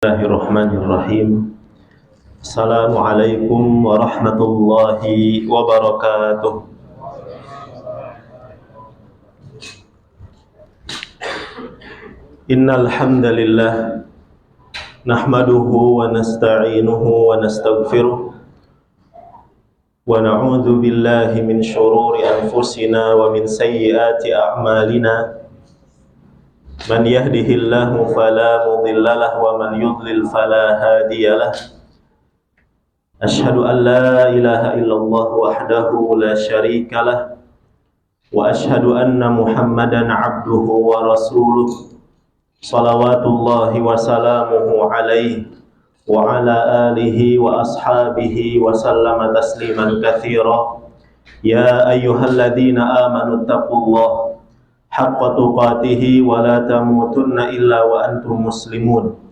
Bismillahirrahmanirrahim. Assalamualaikum warahmatullahi wabarakatuh. Innal hamdalillah nahmaduhu wa nasta'inuhu wa nastaghfiruh wa na'udzu billahi min shururi anfusina wa min sayyiati a'malina. Man yahdihillahu fala mudilla lahu wa man yudlil fala hadiya lahu. Asyhadu an la ilaha illallah wahdahu la syarika lah wa asyhadu anna Muhammadan abduhu wa rasuluh. Shalawatullahi wa salamuhu alaihi wa ala alihi wa ashabihi wa sallama tasliman katsira. Ya ayyuhalladzina amanu taqullaha haqqa tuqatih wa la tamutunna illa wa antum muslimun.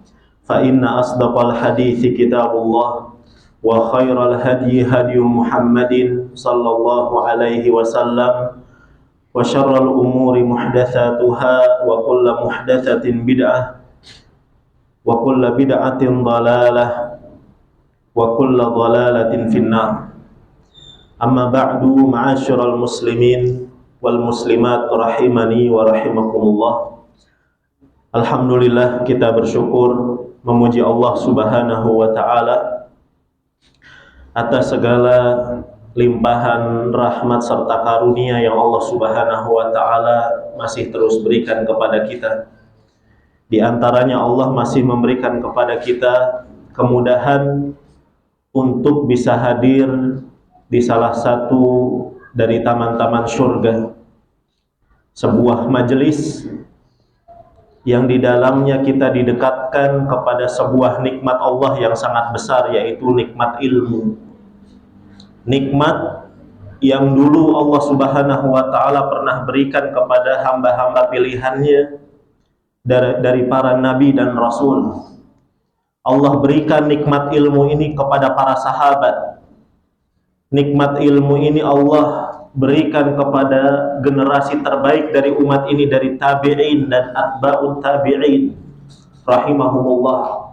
Fa inna asdaqal hadithi kitabullah wa khairal hadyi hadyu Muhammadin sallallahu alaihi wasallam wa syarrul umuri muhdatsatuha wa kullu muhdatsatin bid'ah wa kullu bid'atin dhalalah wa kullu dhalalatin finnar. Amma ba'du, ma'asyiral muslimin wal muslimat rahimani wa rahimakumullah. Alhamdulillah, kita bersyukur memuji Allah Subhanahu wa taala atas segala limpahan rahmat serta karunia yang Allah Subhanahu wa taala masih terus berikan kepada kita. Di antaranya Allah masih memberikan kepada kita kemudahan untuk bisa hadir di salah satu dari taman-taman surga, sebuah majelis yang di dalamnya kita didekatkan kepada sebuah nikmat Allah yang sangat besar, yaitu nikmat ilmu. Nikmat yang dulu Allah Subhanahu wa ta'ala pernah berikan kepada hamba-hamba pilihannya dari para nabi dan rasul. Allah berikan nikmat ilmu ini kepada para sahabat. Nikmat ilmu ini Allah berikan kepada generasi terbaik dari umat ini, dari tabi'in dan atba'ut tabi'in rahimahumullah.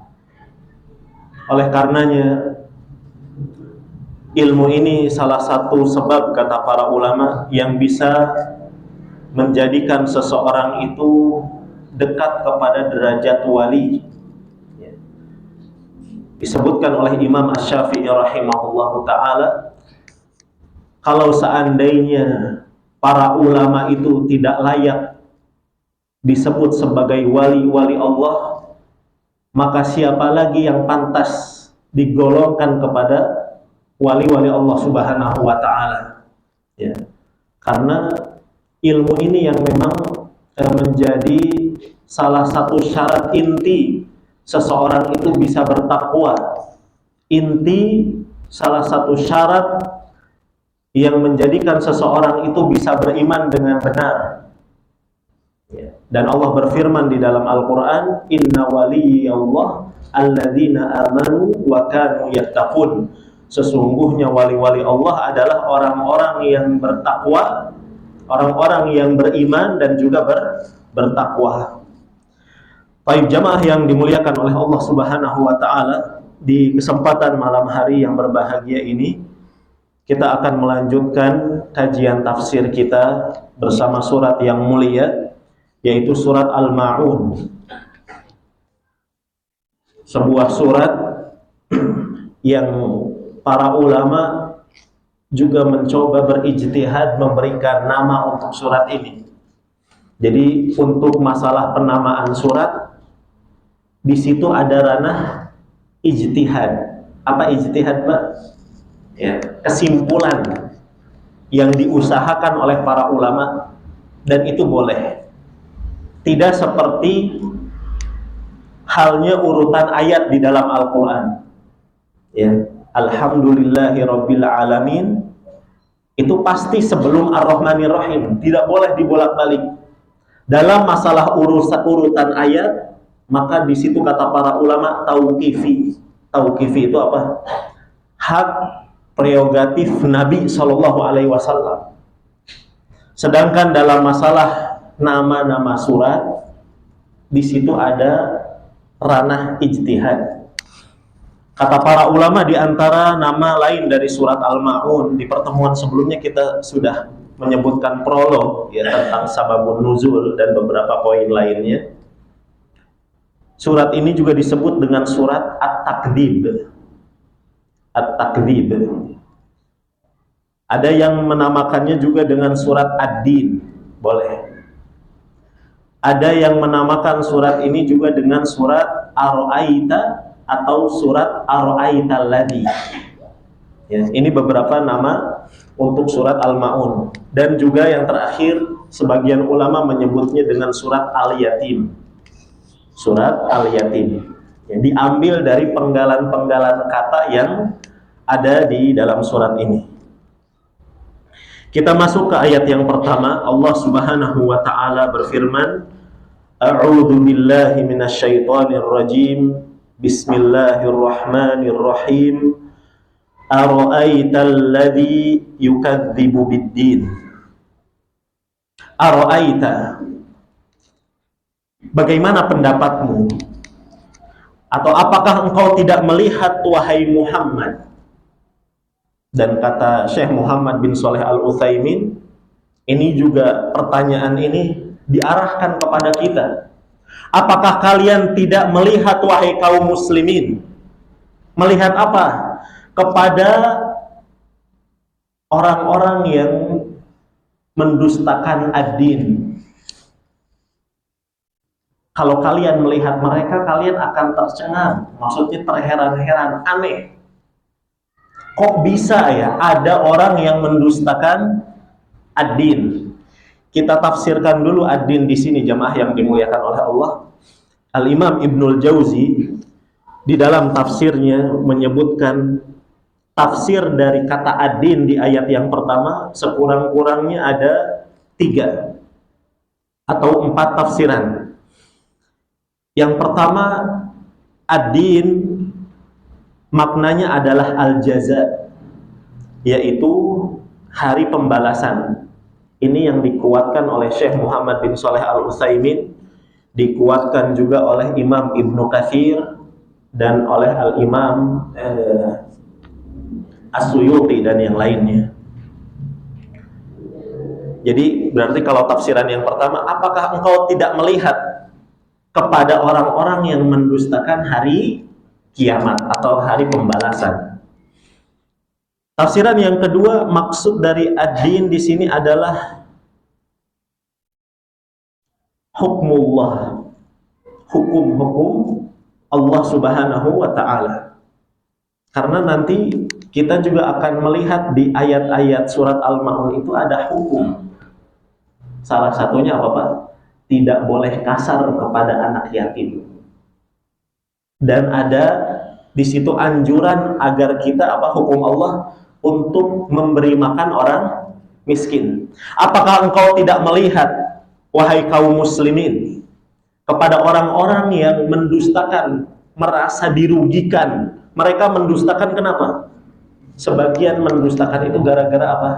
Oleh karenanya ilmu ini salah satu sebab, kata para ulama, yang bisa menjadikan seseorang itu dekat kepada derajat wali. Disebutkan oleh Imam Asy-Syafi'i rahimahullahu ta'ala, kalau seandainya para ulama itu tidak layak disebut sebagai wali-wali Allah, maka siapa lagi yang pantas digolongkan kepada wali-wali Allah Subhanahu wa ta'ala? Ya. Karena ilmu ini yang memang menjadi salah satu syarat inti seseorang itu bisa bertakwa. Inti salah satu syarat yang menjadikan seseorang itu bisa beriman dengan benar. Ya. Dan Allah berfirman di dalam Al-Quran, Inna waliyallah alladzina amanu wa kanu yattaqun. Sesungguhnya wali-wali Allah adalah orang-orang yang bertakwa, orang-orang yang beriman dan juga bertakwa. Baik jamaah yang dimuliakan oleh Allah Subhanahu wa ta'ala, di kesempatan malam hari yang berbahagia ini kita akan melanjutkan kajian tafsir kita bersama surat yang mulia, yaitu surat Al-Ma'un. Sebuah surat yang para ulama juga mencoba berijtihad memberikan nama untuk surat ini. Jadi untuk masalah penamaan surat, di situ ada ranah ijtihad. Apa ijtihad, Pak? Ya, kesimpulan yang diusahakan oleh para ulama, dan itu boleh. Tidak seperti halnya urutan ayat di dalam Al-Quran. Ya, Alhamdulillahirabbil alamin itu pasti sebelum Ar-Rahmanir Rahim, tidak boleh dibolak-balik. Dalam masalah urutan ayat, maka di situ kata para ulama tauqifi. Tauqifi itu apa? Hak prerogatif Nabi Shallallahu Alaihi Wasallam. Sedangkan dalam masalah nama-nama surat, di situ ada ranah ijtihad. Kata para ulama, di antara nama lain dari surat Al-Ma'un, di pertemuan sebelumnya kita sudah menyebutkan prolog ya tentang sababun nuzul dan beberapa poin lainnya. Surat ini juga disebut dengan surat At-Takdzib. At-Takdzib. Ada yang menamakannya juga dengan surat Ad-Din, boleh. Ada yang menamakan surat ini juga dengan surat Ar-Ra'aita atau surat Ar-Ra'aital ladzi. Ya, ini beberapa nama untuk surat Al-Ma'un. Dan juga yang terakhir, sebagian ulama menyebutnya dengan surat Al-Yatim. Surat Al-Yatim. Ya, diambil dari penggalan-penggalan kata yang ada di dalam surat ini. Kita masuk ke ayat yang pertama. Allah Subhanahu wa taala berfirman, A'udzu billahi minasyaitonir rajim. Bismillahirrahmanirrahim. Ara'aital ladzi yukadzibu biddin. Ara'aita, bagaimana pendapatmu? Atau apakah engkau tidak melihat, wahai Muhammad? Dan kata Syekh Muhammad bin Shalih Al-Utsaimin, ini juga pertanyaan ini diarahkan kepada kita. Apakah kalian tidak melihat, wahai kaum muslimin? Melihat apa? Kepada orang-orang yang mendustakan ad-din. Kalau kalian melihat mereka, kalian akan tercengang. Maksudnya terheran-heran, aneh. Kok bisa ya ada orang yang mendustakan ad-din? Kita tafsirkan dulu ad-din di sini, jamaah yang dimuliakan oleh Allah. Al-Imam Ibnul Jauzi di dalam tafsirnya menyebutkan tafsir dari kata ad-din di ayat yang pertama sekurang-kurangnya ada 3 atau 4 tafsiran. Yang pertama, ad-din maknanya adalah al-jaza, yaitu hari pembalasan. Ini yang dikuatkan oleh Syekh Muhammad bin Shalih Al-Utsaimin, dikuatkan juga oleh Imam Ibnu Katsir dan oleh Al-Imam As-Suyuti dan yang lainnya. Jadi berarti kalau tafsiran yang pertama, apakah engkau tidak melihat kepada orang-orang yang mendustakan hari kiamat atau hari pembalasan? Tafsiran yang kedua, maksud dari ad-din di sini adalah hukmullah, hukum-hukum Allah Subhanahu wa taala. Karena nanti kita juga akan melihat di ayat-ayat surat Al-Ma'un itu ada hukum. Salah satunya apa, Pak? Tidak boleh kasar kepada anak yatim. Dan ada di situ anjuran agar kita hukum Allah untuk memberi makan orang miskin. Apakah engkau tidak melihat, wahai kaum muslimin, kepada orang-orang yang mendustakan, merasa dirugikan? Mereka mendustakan kenapa? Sebagian mendustakan itu gara-gara apa?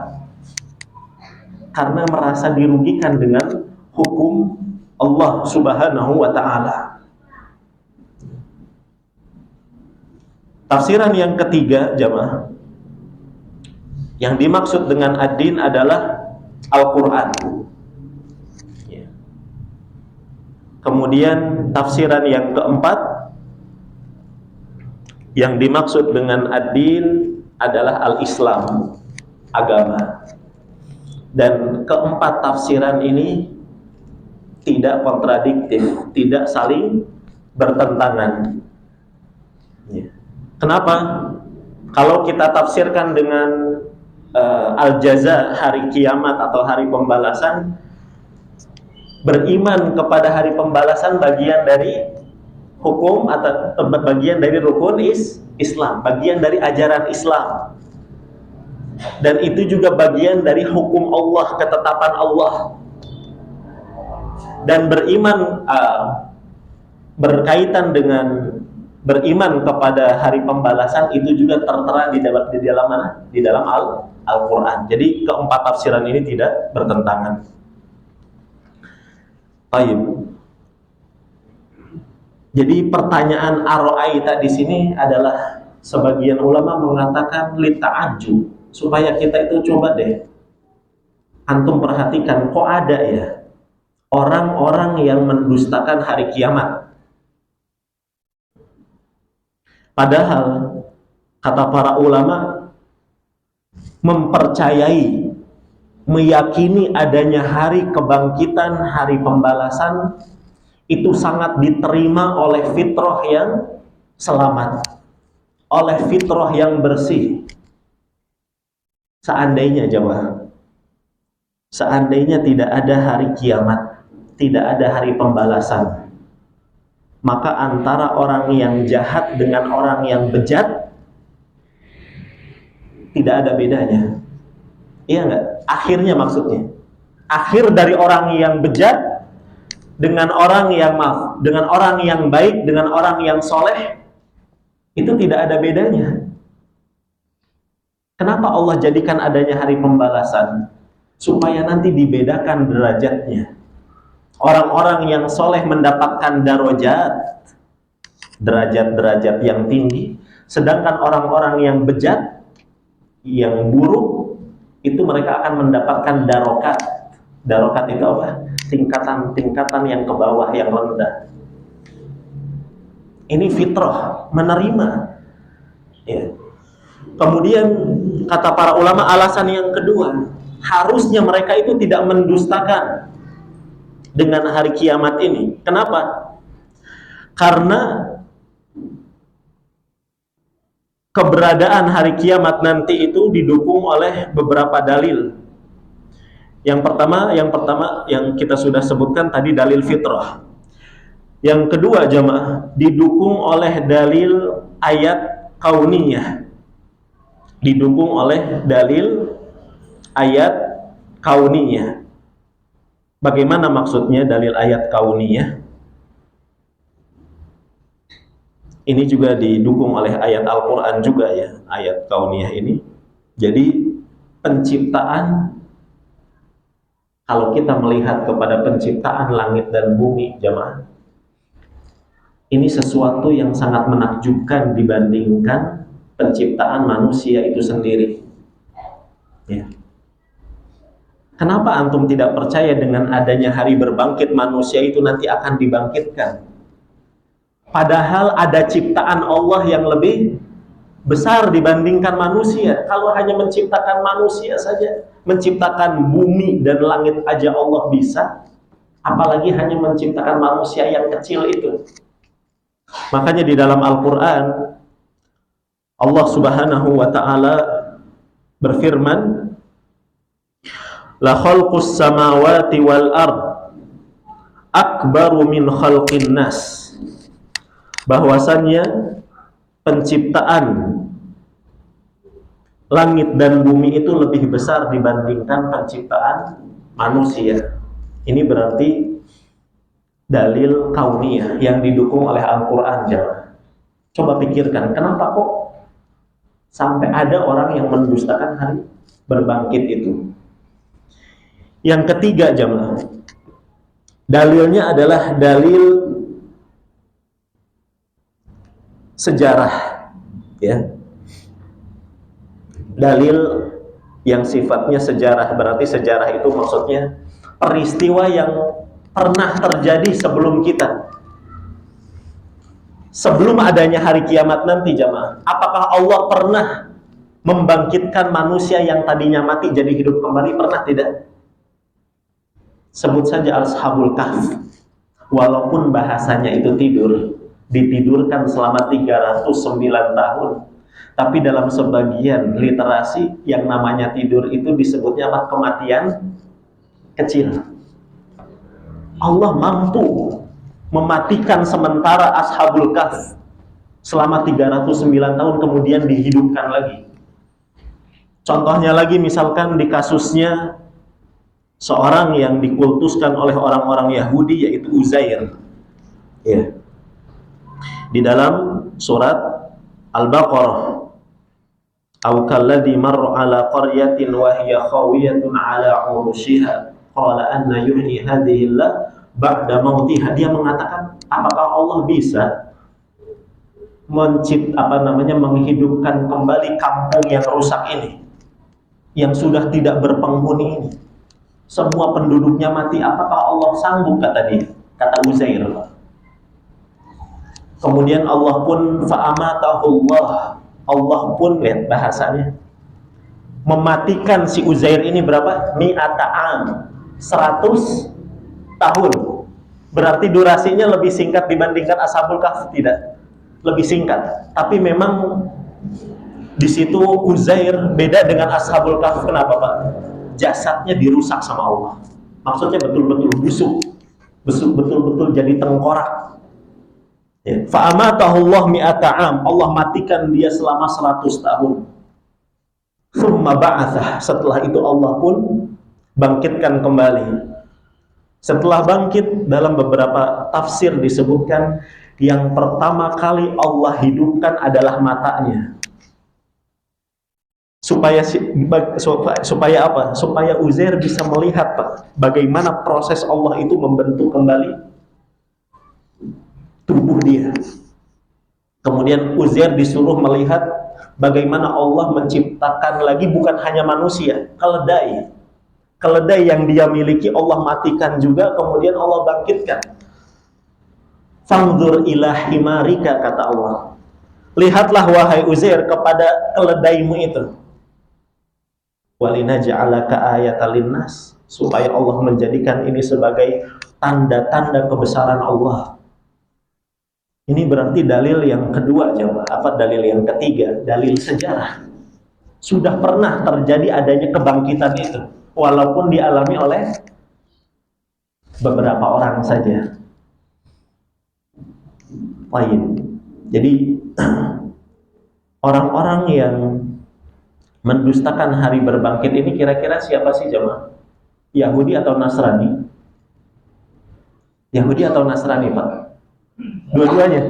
Karena merasa dirugikan dengan hukum Allah Subhanahu wa ta'ala. Tafsiran yang ketiga, jamaah, yang dimaksud dengan ad-din adalah Al-Quran. Kemudian tafsiran yang keempat, yang dimaksud dengan ad-din adalah al-Islam, agama. Dan keempat tafsiran ini tidak kontradiktif, tidak saling bertentangan. Kenapa? Kalau kita tafsirkan dengan al-jaza, hari kiamat atau hari pembalasan, beriman kepada hari pembalasan bagian dari hukum atau bagian dari rukun Islam, bagian dari ajaran Islam. Dan itu juga bagian dari hukum Allah, ketetapan Allah. Dan beriman berkaitan dengan beriman kepada hari pembalasan itu juga tertera di dalam mana? Di dalam Al-Quran. Jadi keempat tafsiran ini tidak bertentangan. Baik. Jadi pertanyaan aro'aita di sini adalah sebagian ulama mengatakan lita'ajub, supaya kita itu coba deh antum perhatikan, kok ada ya orang-orang yang mendustakan hari kiamat. Padahal kata para ulama mempercayai, meyakini adanya hari kebangkitan, hari pembalasan itu sangat diterima oleh fitrah yang selamat, oleh fitrah yang bersih. Seandainya jemaah, seandainya tidak ada hari kiamat, tidak ada hari pembalasan, maka antara orang yang jahat dengan orang yang bejat tidak ada bedanya. Iya enggak? Akhirnya maksudnya, akhir dari orang yang bejat dengan orang yang maaf, dengan orang yang baik, dengan orang yang soleh, itu tidak ada bedanya. Kenapa Allah jadikan adanya hari pembalasan? Supaya nanti dibedakan derajatnya. Orang-orang yang soleh mendapatkan derajat yang tinggi, sedangkan orang-orang yang bejat, yang buruk, itu mereka akan mendapatkan darokat. Darokat itu apa? Tingkatan-tingkatan yang ke bawah, yang rendah. Ini fitrah, menerima. Ya. Kemudian kata para ulama, alasan yang kedua, harusnya mereka itu tidak mendustakan dengan hari kiamat ini. Kenapa? Karena keberadaan hari kiamat nanti itu didukung oleh beberapa dalil. Yang pertama yang kita sudah sebutkan tadi, dalil fitrah. Yang kedua jamaah, didukung oleh dalil ayat kauniyah. Didukung oleh dalil ayat kauniyah. Bagaimana maksudnya dalil ayat kauniyah? Ini juga didukung oleh ayat Al-Quran juga ya, ayat kauniyah ini. Jadi penciptaan, kalau kita melihat kepada penciptaan langit dan bumi jemaah, ini sesuatu yang sangat menakjubkan dibandingkan penciptaan manusia itu sendiri. Ya. Kenapa antum tidak percaya dengan adanya hari berbangkit manusia itu nanti akan dibangkitkan? Padahal ada ciptaan Allah yang lebih besar dibandingkan manusia. Kalau hanya menciptakan manusia saja, menciptakan bumi dan langit aja Allah bisa, apalagi hanya menciptakan manusia yang kecil itu. Makanya di dalam Al-Quran Allah subhanahu wa ta'ala berfirman, la khalqus samawati wal ard akbaru min khalqin nas. Bahwasannya penciptaan langit dan bumi itu lebih besar dibandingkan penciptaan manusia. Ini berarti dalil kauniyah yang didukung oleh Al-Quran. Coba pikirkan, kenapa kok sampai ada orang yang mendustakan hari berbangkit itu? Yang ketiga jamaah, dalilnya adalah dalil sejarah, ya. Dalil yang sifatnya sejarah, berarti sejarah itu maksudnya peristiwa yang pernah terjadi sebelum kita, sebelum adanya hari kiamat nanti jamaah. Apakah Allah pernah membangkitkan manusia yang tadinya mati jadi hidup kembali? Pernah tidak? Sebut saja Ashabul Kahf, walaupun bahasanya itu tidur, ditidurkan selama 309 tahun, tapi dalam sebagian literasi yang namanya tidur itu disebutnya apa? Kematian kecil. Allah mampu mematikan sementara Ashabul Kahf selama 309 tahun, kemudian dihidupkan lagi. Contohnya lagi misalkan di kasusnya seorang yang dikultuskan oleh orang-orang Yahudi, yaitu Uzair, ya. Di dalam surat Al-Baqarah, "Au kalladzi marra 'ala qaryatin wa hiya khawiyatun 'ala 'urushiha qala anna yuhyi hadhihi Allah ba'da mautiha." Dia mengatakan apakah Allah bisa menghidupkan kembali kampung yang rusak ini, yang sudah tidak berpenghuni ini, semua penduduknya mati, apakah Allah sanggup? Kata dia, kata Uzair. Kemudian Allah pun fa'amatahullah, Allah pun, lihat bahasanya, mematikan si Uzair ini berapa? Mi'ata'am, 100 tahun. Berarti durasinya lebih singkat dibandingkan Ashabul Kahf? Tidak, lebih singkat. Tapi memang di situ Uzair beda dengan Ashabul Kahf. Kenapa, Pak? Jasadnya dirusak sama Allah. Maksudnya betul-betul busuk, betul-betul jadi tengkorak. Fa'amatahullah mi'ata'am, Allah matikan dia selama 100 tahun. Tsumma ba'atsah, setelah itu Allah pun bangkitkan kembali. Setelah bangkit, dalam beberapa tafsir disebutkan yang pertama kali Allah hidupkan adalah matanya. Supaya apa? Supaya Uzair bisa melihat, Pak, bagaimana proses Allah itu membentuk kembali tubuh dia. Kemudian Uzair disuruh melihat bagaimana Allah menciptakan lagi bukan hanya manusia, keledai. Keledai yang dia miliki Allah matikan juga, kemudian Allah bangkitkan. Fangzur ila himarika, kata Allah. Lihatlah wahai Uzair kepada keledaimu itu. Walinaj'alaka ayatan linnas, supaya Allah menjadikan ini sebagai tanda-tanda kebesaran Allah. Ini berarti dalil yang kedua, jemaah. Apa dalil yang ketiga? Dalil sejarah. Sudah pernah terjadi adanya kebangkitan itu, walaupun dialami oleh beberapa orang saja. Baik. Jadi orang-orang yang mendustakan hari berbangkit ini kira-kira siapa sih, jemaah? Yahudi atau Nasrani? Yahudi atau Nasrani, Pak? Dua-duanya?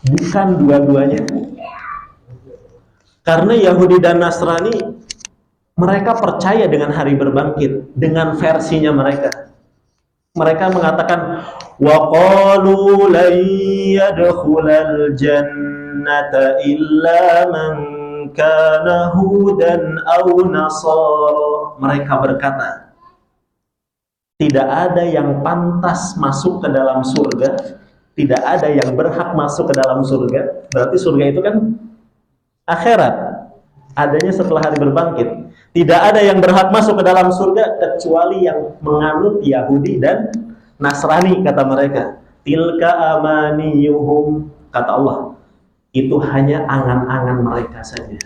Bukan dua-duanya. Karena Yahudi dan Nasrani, mereka percaya dengan hari berbangkit, dengan versinya mereka. Mereka mengatakan, وَقَالُوا لَنْ يَدْخُلَ الْجَنَّةَ إِلَّا مَنْ كَانَ هُودًا أَوْ نَصَارًا. Mereka berkata, tidak ada yang pantas masuk ke dalam surga, tidak ada yang berhak masuk ke dalam surga. Berarti surga itu kan akhirat, adanya setelah hari berbangkit. Tidak ada yang berhak masuk ke dalam surga kecuali yang menganut Yahudi dan Nasrani, kata mereka. Tilka amaniyuhum, kata Allah, itu hanya angan-angan mereka saja,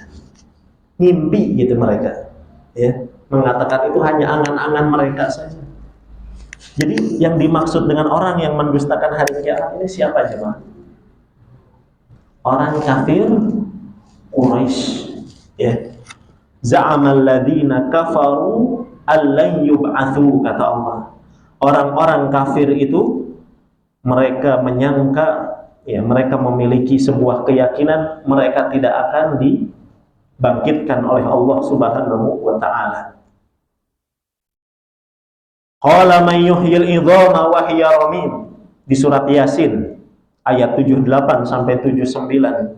ngimpi gitu mereka, ya, mengatakan itu hanya angan-angan mereka saja. Jadi yang dimaksud dengan orang yang mendustakan hari kiamat ini siapa, jemaah? Orang kafir Quraisy, ya. Za'amal ladzina kafaru allan yub'atsu, kata Allah. Orang-orang kafir itu mereka menyangka, ya, mereka memiliki sebuah keyakinan mereka tidak akan dibangkitkan oleh Allah Subhanahu wa taala. Qala man yuhyil idhama wa hiya ramim, di surat Yasin ayat 78 sampai 79.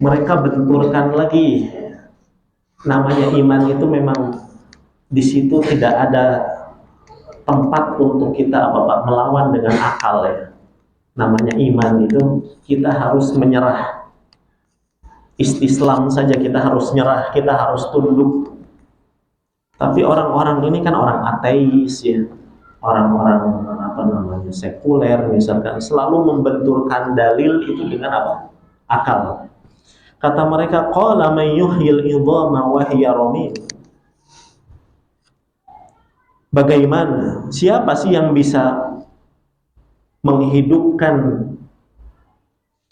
Mereka benturkan lagi, namanya iman itu memang di situ tidak ada tempat untuk kita melawan dengan akal, ya. Namanya iman itu kita harus menyerah. Istislam saja kita harus nyerah, kita harus tunduk. Tapi orang-orang ini kan orang ateis, ya, orang-orang sekuler misalkan, selalu membenturkan dalil itu dengan apa? Akal. Kata mereka, qala man yuhyil idhama wa hiya ramim. Bagaimana? Siapa sih yang bisa menghidupkan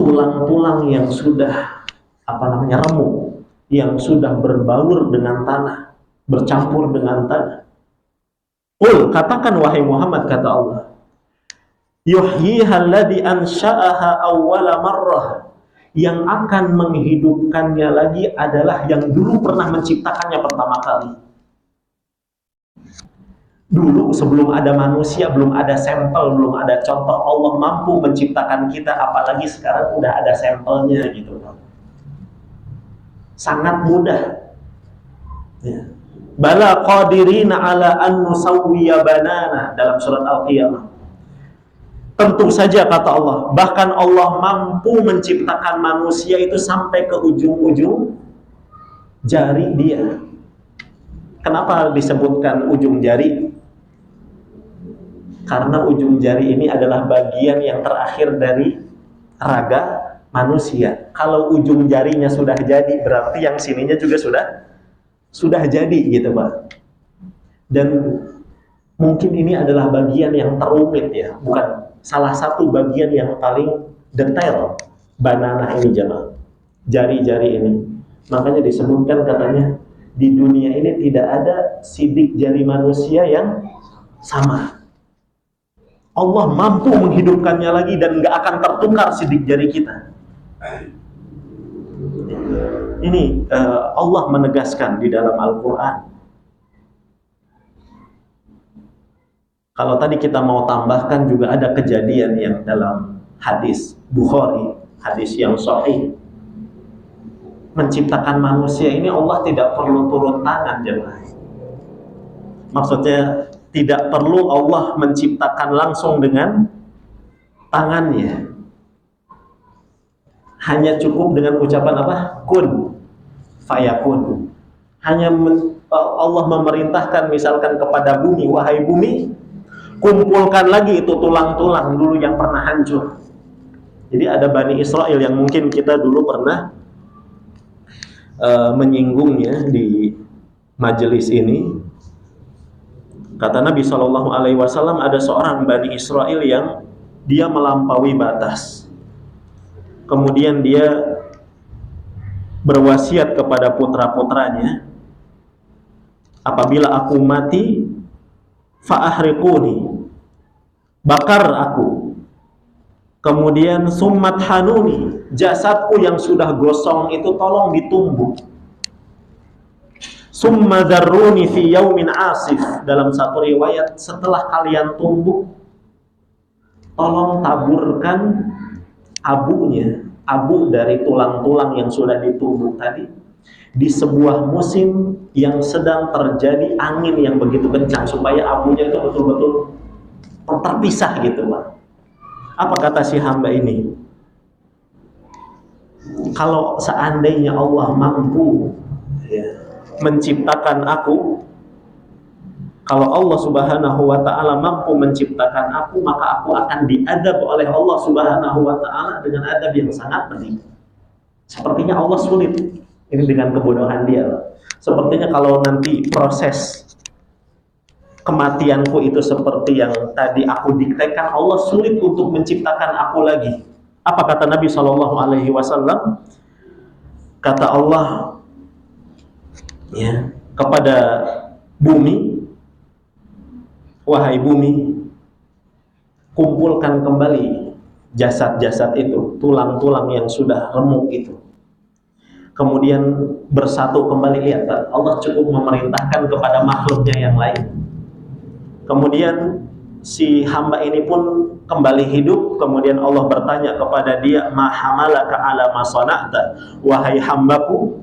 tulang-tulang yang sudah remuk, yang sudah berbaur dengan tanah, bercampur dengan tanah? Katakan wahai Muhammad, kata Allah, yuhyiha alladhi ansha'aha awwala marrah, yang akan menghidupkannya lagi adalah yang dulu pernah menciptakannya pertama kali. Dulu sebelum ada manusia, belum ada sampel, belum ada contoh, Allah mampu menciptakan kita, apalagi sekarang udah ada sampelnya gitu. Sangat mudah. Ya. Bala qadirina ala an nusawwiya banana dalam surat Al-Qiyamah. Tentu saja kata Allah, bahkan Allah mampu menciptakan manusia itu sampai ke ujung-ujung jari dia. Kenapa disebutkan ujung jari? Karena ujung jari ini adalah bagian yang terakhir dari raga manusia. Kalau ujung jarinya sudah jadi, berarti yang sininya juga sudah jadi gitu Pak. Dan mungkin ini adalah bagian yang terumit ya, bukan salah satu bagian yang paling detail banana ini jemaah. Jari-jari ini. Makanya disebutkan katanya di dunia ini tidak ada sidik jari manusia yang sama. Allah mampu menghidupkannya lagi dan gak akan tertukar sidik jari kita. Ini Allah menegaskan di dalam Al-Quran. Kalau tadi kita mau tambahkan juga ada kejadian yang dalam hadis Bukhari, hadis yang sahih. Menciptakan manusia ini Allah tidak perlu turun tangan jemaah. Maksudnya tidak perlu Allah menciptakan langsung dengan tangannya. Hanya cukup dengan ucapan apa? Kun fayakun. Hanya Allah memerintahkan misalkan kepada bumi, wahai bumi, kumpulkan lagi itu tulang-tulang dulu yang pernah hancur. Jadi ada Bani Israel yang mungkin kita dulu pernah menyinggungnya di majelis ini. Kata Nabi SAW, ada seorang Bani Israel yang dia melampaui batas. Kemudian dia berwasiat kepada putra-putranya, apabila aku mati, fa'ahriquni, bakar aku. Kemudian summat hanuni, jasadku yang sudah gosong itu tolong ditumbuk. Summa dzarruni fi yaumin asif, dalam satu riwayat setelah kalian tumbuk tolong taburkan abunya, abu dari tulang-tulang yang sudah ditumbuk tadi di sebuah musim yang sedang terjadi angin yang begitu kencang, supaya abunya itu betul-betul terpisah gitu Pak. Apa kata si hamba ini? Kalau seandainya Allah mampu ya, menciptakan aku, kalau Allah Subhanahu wa ta'ala mampu menciptakan aku, maka aku akan diadab oleh Allah Subhanahu wa ta'ala dengan adab yang sangat pedih. Sepertinya Allah sulit. Ini dengan kebodohan dia. Sepertinya kalau nanti proses kematianku itu seperti yang tadi aku diktekan, Allah sulit untuk menciptakan aku lagi. Apa kata Nabi SAW? Kata Allah ya, kepada bumi, wahai bumi, kumpulkan kembali jasad-jasad itu, tulang-tulang yang sudah remuk itu. Kemudian bersatu kembali. Ya, Allah cukup memerintahkan kepada makhluknya yang lain. Kemudian si hamba ini pun kembali hidup. Kemudian Allah bertanya kepada dia, ma hamalaka ala ma sana'ta, wahai hambaku,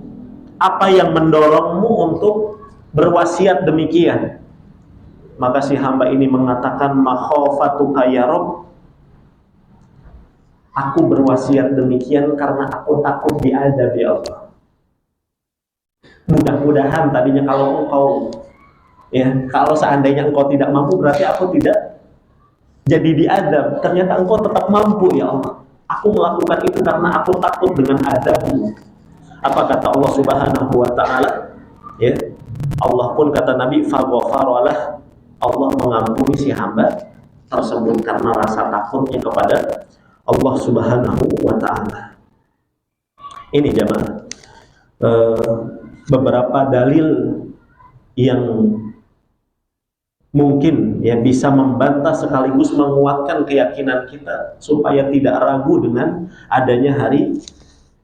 apa yang mendorongmu untuk berwasiat demikian? Maka si hamba ini mengatakan, makhafatuka ya Rabb, aku berwasiat demikian karena aku takut diadab ya Allah. Mudah-mudahan tadinya kalau engkau ya, kalau seandainya engkau tidak mampu, berarti aku tidak jadi diadab. Ternyata engkau tetap mampu ya Allah. Aku melakukan itu karena aku takut dengan adabmu. Apa kata Allah Subhanahu wa ta'ala? Ya, Allah pun kata Nabi, faghfaralah, Allah mengampuni si hamba tersebut karena rasa takutnya kepada Allah Subhanahu wa ta'ala. Ini jemaah, beberapa dalil yang mungkin ya bisa membantah sekaligus menguatkan keyakinan kita supaya tidak ragu dengan adanya hari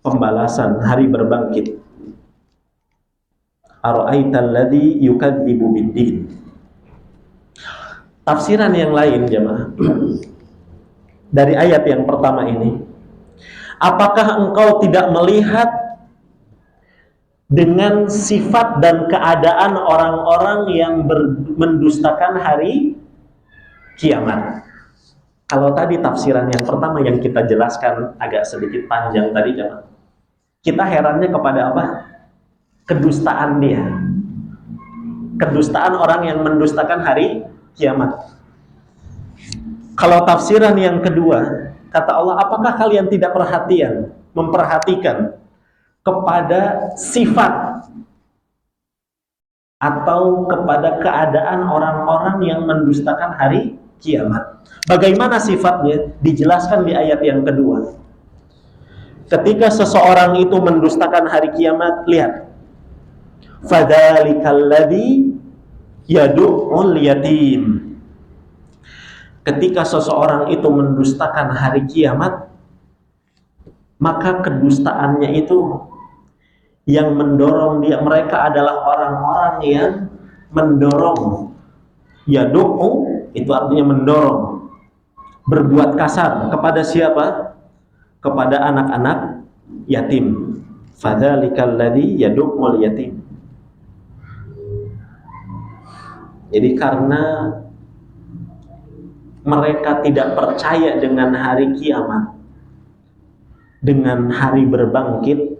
pembalasan, hari berbangkit. Ara'aital ladzi yukadzibu biddin. Tafsiran yang lain jemaah dari ayat yang pertama ini, apakah engkau tidak melihat dengan sifat dan keadaan orang-orang yang mendustakan hari kiamat? Kalau tadi tafsiran yang pertama yang kita jelaskan agak sedikit panjang tadi jemaah, kita herannya kepada apa? Kedustaan dia. Kedustaan orang yang mendustakan hari kiamat. Kalau tafsiran yang kedua, kata Allah, apakah kalian tidak memperhatikan kepada sifat atau kepada keadaan orang-orang yang mendustakan hari kiamat? Bagaimana sifatnya? Dijelaskan di ayat yang kedua. Ketika seseorang itu mendustakan hari kiamat, lihat. Fadzalikal ladzi yad'ul yatim. Ketika seseorang itu mendustakan hari kiamat, maka kedustaannya itu yang mendorong dia, mereka adalah orang-orang yang mendorong. Yad'u itu artinya mendorong, berbuat kasar kepada siapa? Kepada anak-anak yatim. Fadzalikal ladzi yad'ul yatim. Jadi karena mereka tidak percaya dengan hari kiamat, dengan hari berbangkit,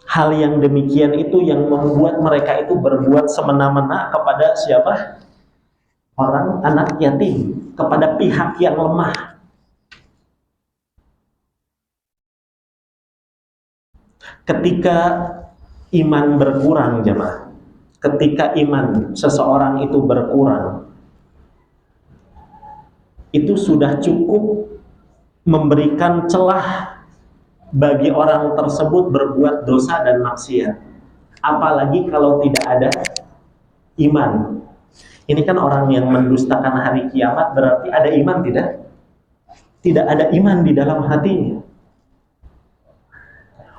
hal yang demikian itu yang membuat mereka itu berbuat semena-mena kepada siapa? Orang anak yatim, kepada pihak yang lemah. Ketika iman berkurang jemaah, ketika iman seseorang itu berkurang, itu sudah cukup memberikan celah bagi orang tersebut berbuat dosa dan maksiat. Apalagi kalau tidak ada iman. Ini kan orang yang mendustakan hari kiamat, berarti ada iman tidak? Tidak ada iman di dalam hatinya.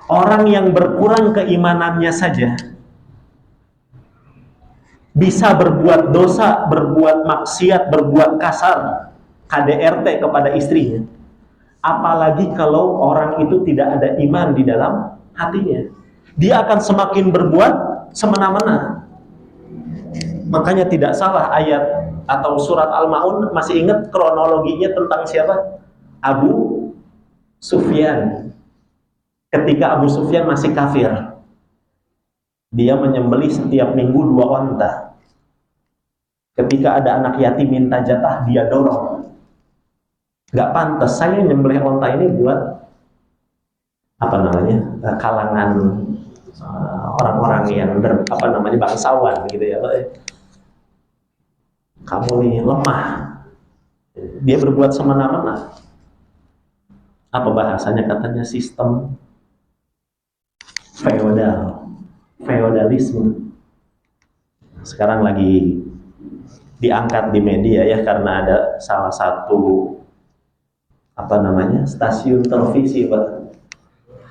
Orang yang berkurang keimanannya saja bisa berbuat dosa, berbuat maksiat, berbuat kasar, KDRT kepada istrinya. Apalagi kalau orang itu tidak ada iman di dalam hatinya, dia akan semakin berbuat semena-mena. Makanya tidak salah ayat atau surat Al-Ma'un, masih ingat kronologinya tentang siapa? Abu Sufyan. Ketika Abu Sufyan masih kafir, dia menyembelih setiap minggu 2 onta. Ketika ada anak yatim minta jatah, dia dorong. Gak pantas, saya nyembelih onta ini buat kalangan orang-orang yang bangsawan gitu ya. Kamu nih lemah. Dia berbuat semena-mena. Apa bahasanya, katanya sistem feodalisme. Sekarang lagi diangkat di media ya, karena ada salah satu stasiun televisi Pak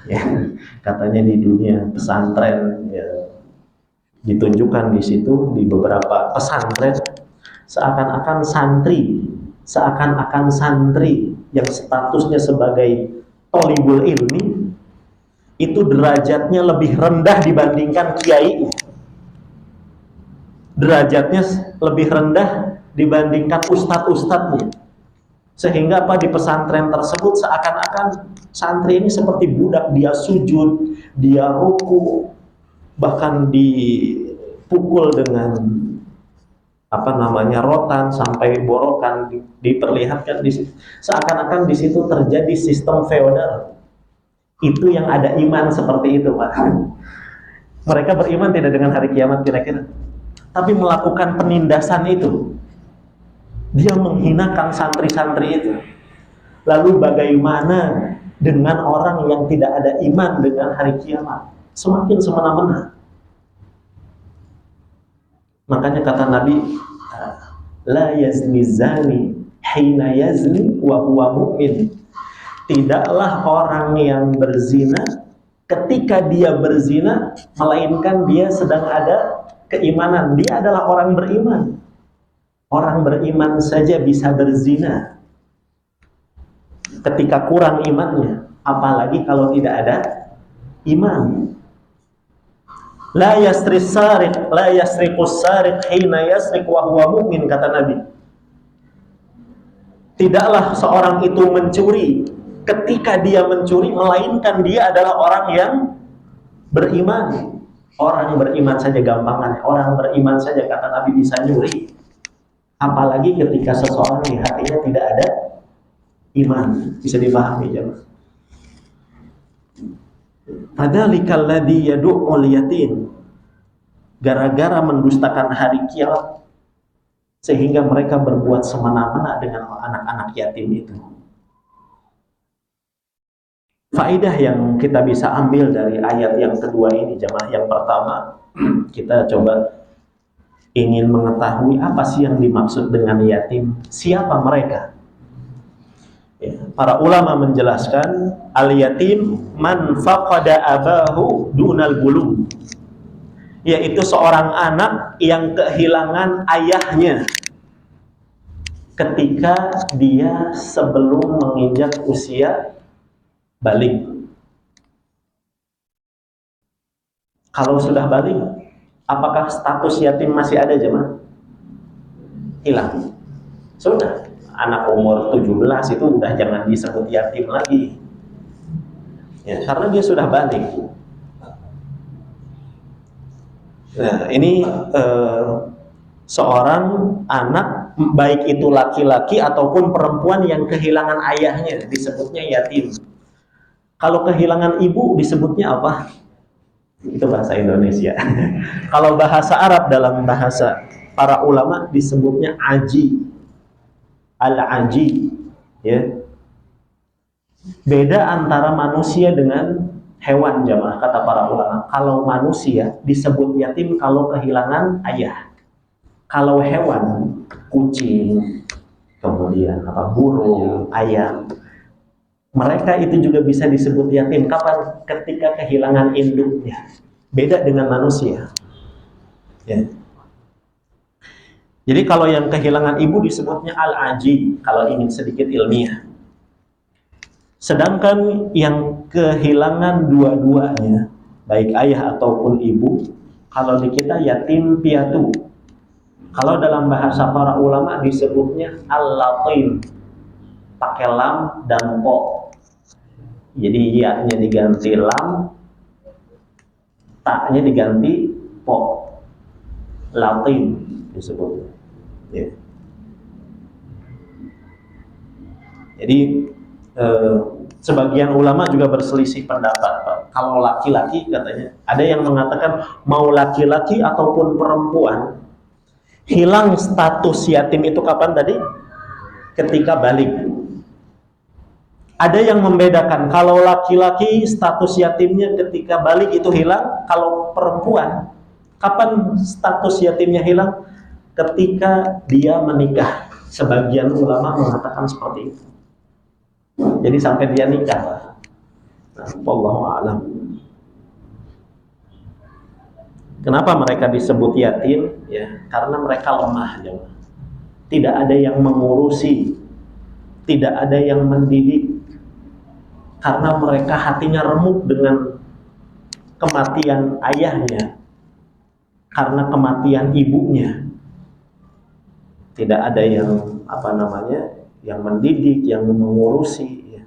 ya, katanya di dunia pesantren ya, ditunjukkan di situ di beberapa pesantren seakan-akan santri yang statusnya sebagai thalibul ilmi itu derajatnya lebih rendah dibandingkan kiai, derajatnya lebih rendah dibandingkan ustadz-ustadznya, sehingga di pesantren tersebut seakan-akan santri ini seperti budak, dia sujud, dia ruku, bahkan dipukul dengan rotan sampai borokan, diperlihatkan di situ. Seakan-akan di situ terjadi sistem feodal. Itu yang ada iman seperti itu, Pak. Mereka beriman tidak dengan hari kiamat kira-kira, tapi melakukan penindasan itu. Dia menghinakan santri-santri itu. Lalu bagaimana dengan orang yang tidak ada iman dengan hari kiamat? Semakin semena-mena. Makanya kata Nabi, la yazni zani hina yazni wa huwa mu'min. Tidaklah orang yang berzina ketika dia berzina, melainkan dia sedang ada keimanan. Dia adalah orang beriman. Orang beriman saja bisa berzina ketika kurang imannya, apalagi kalau tidak ada iman. La yasris sariq, la yasriqus sariq hina yasriq wa huwa mu'min, kata Nabi. Tidaklah seorang itu mencuri ketika dia mencuri, melainkan dia adalah orang yang beriman. Orang beriman saja gampangan, orang beriman saja kata Nabi bisa nyuri, apalagi ketika seseorang di hatinya tidak ada iman. Bisa dipahami jemaah. Padzalikal ladzi yad'ul yatim, gara-gara mendustakan hari kiamat sehingga mereka berbuat semena-mena dengan anak-anak yatim itu. Faedah yang kita bisa ambil dari ayat yang kedua ini jemaah, yang pertama kita coba ingin mengetahui apa sih yang dimaksud dengan yatim, siapa mereka. Ya, para ulama menjelaskan al-yatim man faqada abahu dunal bulugh, yaitu seorang anak yang kehilangan ayahnya ketika dia sebelum menginjak usia balik. Kalau sudah balik, apakah status yatim masih ada jemaah? Hilang. Sudah. Anak umur 17 itu udah jangan disebut yatim lagi. Ya, karena dia sudah balik. Nah, ini seorang anak, baik itu laki-laki ataupun perempuan yang kehilangan ayahnya, disebutnya yatim. Kalau kehilangan ibu disebutnya apa? Itu bahasa Indonesia. Kalau bahasa Arab, dalam bahasa para ulama disebutnya aji. Al-aji, ya. Beda antara manusia dengan hewan jamaah, kata para ulama. Kalau manusia disebut yatim kalau kehilangan ayah. Kalau hewan, kucing, kemudian burung, ayam, mereka itu juga bisa disebut yatim kapan? Ketika kehilangan induknya. Beda dengan manusia. Ya. Jadi kalau yang kehilangan ibu disebutnya al-aji, kalau ingin sedikit ilmiah. Sedangkan yang kehilangan dua-duanya, baik ayah ataupun ibu, kalau di kita yatim piatu. Kalau dalam bahasa para ulama disebutnya al-latim, pakai lam dan po. Jadi ya-nya diganti lam, ta-nya diganti po. Latim disebutnya. Ya. Jadi sebagian ulama juga berselisih pendapat, Pak. Kalau laki-laki katanya, ada yang mengatakan mau laki-laki ataupun perempuan, hilang status yatim itu kapan tadi? Ketika balik. Ada yang membedakan, kalau laki-laki status yatimnya ketika balik itu hilang, kalau perempuan kapan status yatimnya hilang? Ketika dia menikah. Sebagian ulama mengatakan seperti itu. Jadi sampai dia nikah. Nah, wallahu a'lam. Kenapa mereka disebut yatim? Ya, karena mereka lemah, jemaah. Tidak ada yang mengurusi, tidak ada yang mendidik. Karena mereka hatinya remuk dengan kematian ayahnya, karena kematian ibunya. Tidak ada yang yang mendidik, yang mengurusi,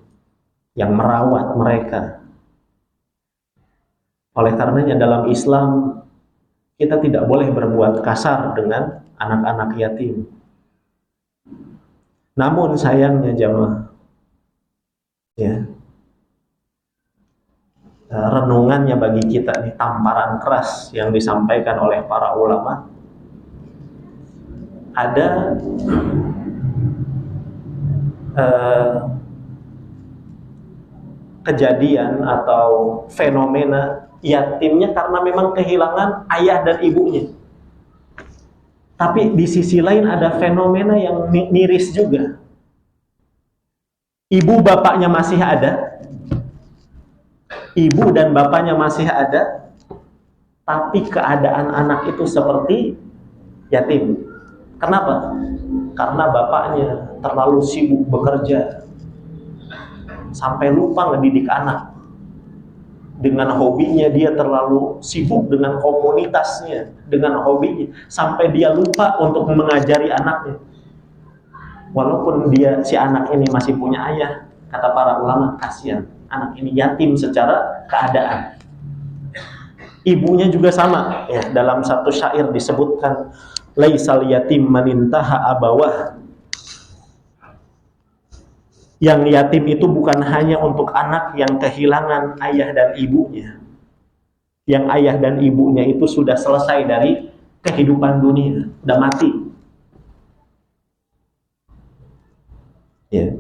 yang merawat mereka. Oleh karenanya dalam Islam kita tidak boleh berbuat kasar dengan anak-anak yatim. Namun sayangnya jemaah, ya, renungannya bagi kita di tamparan keras yang disampaikan oleh para ulama. Ada kejadian atau fenomena yatimnya karena memang kehilangan ayah dan ibunya. Tapi di sisi lain ada fenomena yang miris juga. Ibu bapaknya masih ada, ibu dan bapaknya masih ada, tapi keadaan anak itu seperti yatim. Kenapa? Karena bapaknya terlalu sibuk bekerja sampai lupa ngedidik anak. Dengan hobinya dia terlalu sibuk dengan komunitasnya, dengan hobinya, sampai dia lupa untuk mengajari anaknya. Walaupun si anak ini masih punya ayah, kata para ulama, kasihan, anak ini yatim secara keadaan. Ibunya juga sama, ya, dalam satu syair disebutkan, laisal yatim manintaha abawah. Yang yatim itu bukan hanya untuk anak yang kehilangan ayah dan ibunya. Yang ayah dan ibunya itu sudah selesai dari kehidupan dunia, sudah mati. Ya.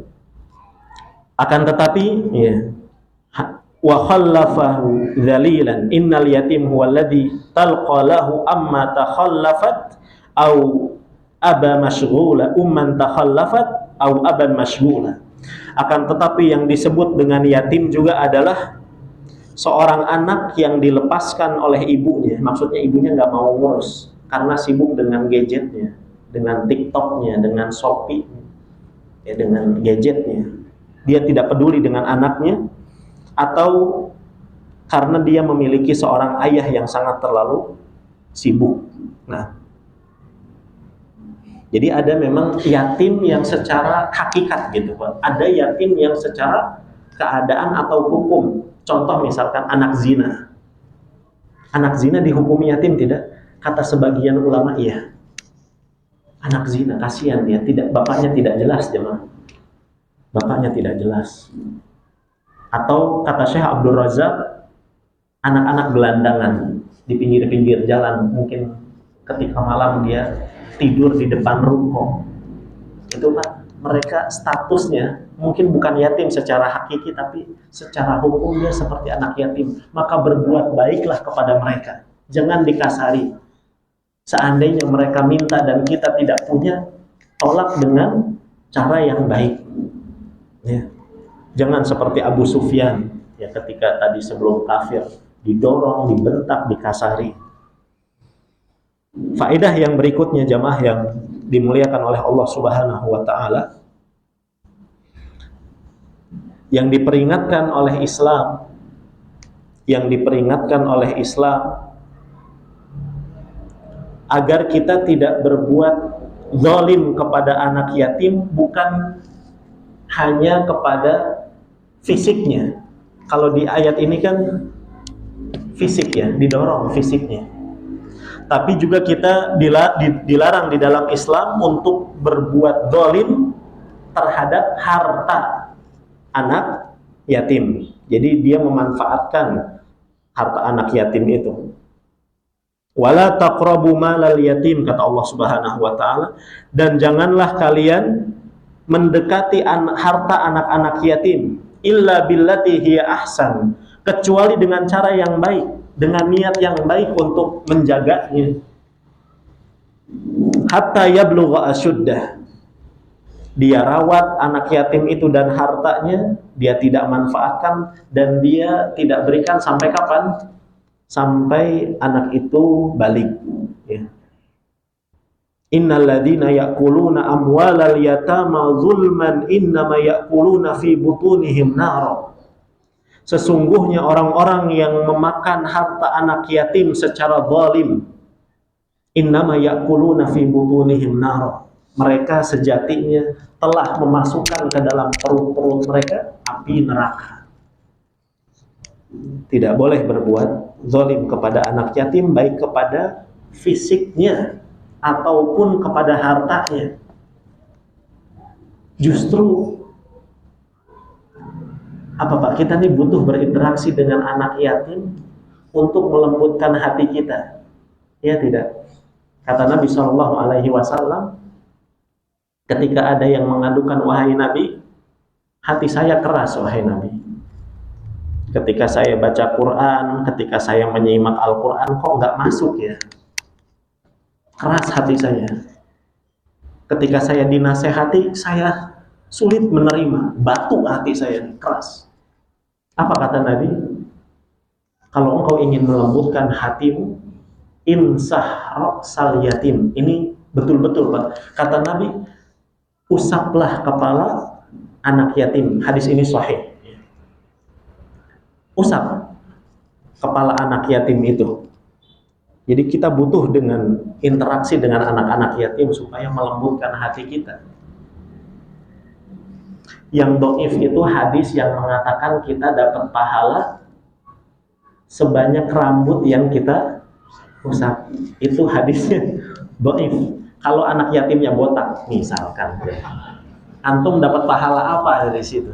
Akan tetapi, ya, wa khallafahu dzalilan innal yatim huwa alladhi talqa lahu amma takhallafat au aba mashghula umman takhallafat au aban mashghula. Akan tetapi yang disebut dengan yatim juga adalah seorang anak yang dilepaskan oleh ibunya. Maksudnya ibunya nggak mau ngurus karena sibuk dengan gadgetnya, dengan TikToknya, dengan Shopee, ya, dengan gadgetnya. Dia tidak peduli dengan anaknya, atau karena dia memiliki seorang ayah yang sangat terlalu sibuk. Nah, jadi ada memang yatim yang secara hakikat gitu, Pak. Ada yatim yang secara keadaan atau hukum. Contoh misalkan anak zina. Anak zina dihukumi yatim tidak? Kata sebagian ulama iya. Anak zina, kasihan dia, bapaknya tidak jelas, jemaah. Bapaknya tidak jelas. Atau kata Syekh Abdul Razak, anak-anak gelandangan di pinggir-pinggir jalan, mungkin ketika malam dia tidur di depan ruko. Itu kan mereka statusnya mungkin bukan yatim secara hakiki, tapi secara hukum dia seperti anak yatim. Maka berbuat baiklah kepada mereka, jangan dikasari. Seandainya mereka minta dan kita tidak punya, tolak dengan cara yang baik, ya. Jangan seperti Abu Sufyan, ya, ketika tadi sebelum kafir didorong, dibentak, dikasari. Faedah yang berikutnya, jamaah yang dimuliakan oleh Allah Subhanahu wa taala, yang diperingatkan oleh Islam, agar kita tidak berbuat zalim kepada anak yatim, bukan hanya kepada fisiknya. Kalau di ayat ini kan fisik, ya, didorong fisiknya. Tapi juga kita dilarang di dalam Islam untuk berbuat zalim terhadap harta anak yatim. Jadi dia memanfaatkan harta anak yatim itu. Wala taqrabu malal yatim, kata Allah Subhanahu wa taala, dan janganlah kalian mendekati harta anak-anak yatim illa billati hiya ahsan, kecuali dengan cara yang baik, dengan niat yang baik untuk menjaganya. Hatta yablugha asyuddah, dia rawat anak yatim itu dan hartanya, dia tidak manfaatkan dan dia tidak berikan sampai kapan? Sampai anak itu balik, ya. Innal ladzina ya'kuluna amwalal yatama zulman innama ya'kuluna fi butunihim nara. Sesungguhnya orang-orang yang memakan harta anak yatim secara zalim, innama ya'kuluna fi butunihim nara, mereka sejatinya telah memasukkan ke dalam perut-perut mereka api neraka. Tidak boleh berbuat zalim kepada anak yatim, baik kepada fisiknya ataupun kepada hartanya. Justru apa Pak? Kita nih butuh berinteraksi dengan anak yatim untuk melembutkan hati kita. Ya tidak? Kata Nabi Shallallahu Alaihi Wasallam, ketika ada yang mengadukan, wahai Nabi, hati saya keras, wahai Nabi. Ketika saya baca Quran, ketika saya menyimak Al-Quran, kok nggak masuk ya? Keras hati saya. Ketika saya dinasehati, saya sulit menerima. Batu hati saya, keras. Apa kata Nabi? Kalau engkau ingin melembutkan hatimu, insah ra'sal yatim. Ini Betul-betul Pak. Kata Nabi, usaplah kepala anak yatim. Hadis ini sahih. Usap kepala anak yatim itu. Jadi kita butuh dengan interaksi dengan anak-anak yatim supaya melembutkan hati kita. Yang dhaif itu hadis yang mengatakan kita dapat pahala sebanyak rambut yang kita usap. Itu hadisnya dhaif. Kalau anak yatimnya botak misalkan, antum dapat pahala apa dari situ?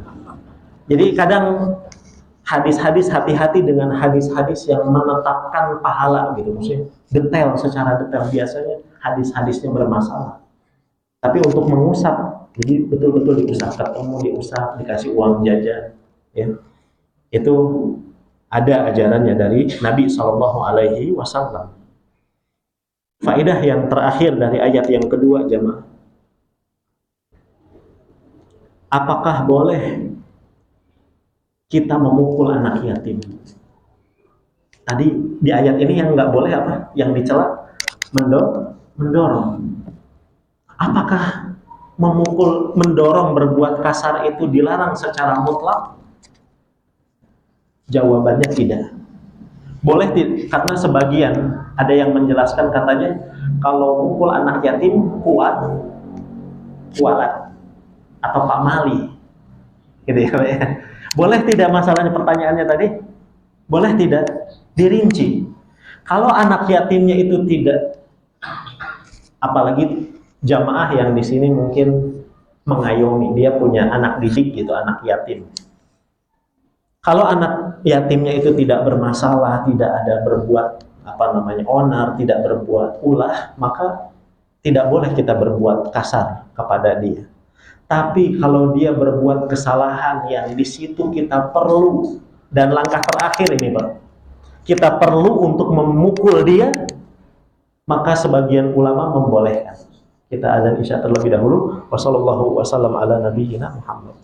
Jadi kadang hadis-hadis, hati-hati dengan hadis-hadis yang menetapkan pahala gitu, maksudnya detail, secara detail. Biasanya hadis-hadisnya bermasalah. Tapi untuk mengusap, jadi betul-betul diusap, ketemu diusap, dikasih uang jajan, ya. Itu ada ajarannya dari Nabi Shallallahu Alaihi Wasallam. Faedah yang terakhir dari ayat yang kedua, jamaah. Apakah boleh kita memukul anak yatim? Tadi di ayat ini yang nggak boleh apa? Yang dicela mendorong. Apakah memukul, mendorong, berbuat kasar itu dilarang secara mutlak? Jawabannya tidak. Boleh, karena sebagian ada yang menjelaskan katanya kalau mukul anak yatim kuat atau Pak Mali, gitu ya. Boleh tidak, masalahnya pertanyaannya tadi? Boleh tidak? Dirinci. Kalau anak yatimnya itu tidak, apalagi jamaah yang di sini mungkin mengayomi, dia punya anak didik gitu, anak yatim. Kalau anak yatimnya itu tidak bermasalah, tidak ada berbuat onar, tidak berbuat ulah, maka tidak boleh kita berbuat kasar kepada dia. Tapi kalau dia berbuat kesalahan yang di situ kita perlu, dan langkah terakhir ini Pak, kita perlu untuk memukul dia, maka sebagian ulama membolehkan. Kita azan isya terlebih dahulu. Wassallallahu wasallam ala nabiyyina Muhammad.